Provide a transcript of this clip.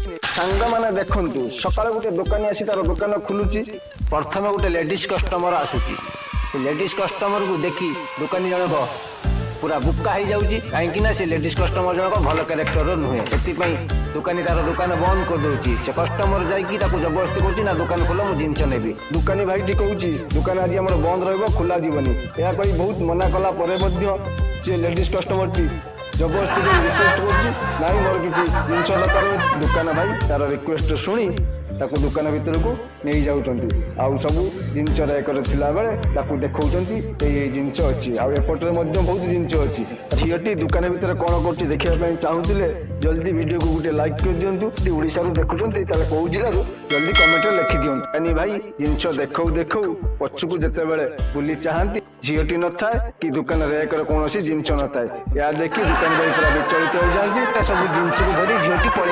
सांग मैंने देखु सकाल गोटे दुकानी आसी तार दुकान खुलुची प्रथम गोटे लेडीज कस्टमर आसूची लेडीज कस्टमर को देखी दुकानी जनक पूरा बुक्का हो जाऊँगी कहीं से लेडीज कस्टमर जनक भल क्यारेक्टर नुहे से दुकानी तार दुकान बंद कर दूसरी से कस्टमर जाकि जबरदस्ती करुच्ची ना दुकान खोल मुझे जिनस नेबी दुकानी भाई टी कहूँ दुकान आज आम बंद रोला जीवनी यह कही बहुत मना कला से लेडीज कस्टमर टी जबरदस्ती रिक्वेस्ट कर मोर किसी जिनस दरकार दुकान भाई तार रिक्वेस्ट शुणी दुकान भितर को नहीं जाऊँच आउ सब जिनस बेले देखा जिनस अच्छी आपटे बहुत जिनस अच्छी झीटी दुकान भितर कौन कर देखा चाहूले जल्दी वीडियो को गोटे लाइक कर दिंतु ओडिशा देखुं कौ जिलू जल्दी कमेंट लिखि दिखाँ भाई जिनस देखो देखो पछकू जिते बड़े बुली चाहती झीटी न था कि दुकान रेकर कौन जिनस न था या देखिए दुकान भाई पूरा विचलित हो जाती सब जिनस को धरी झीटी पड़े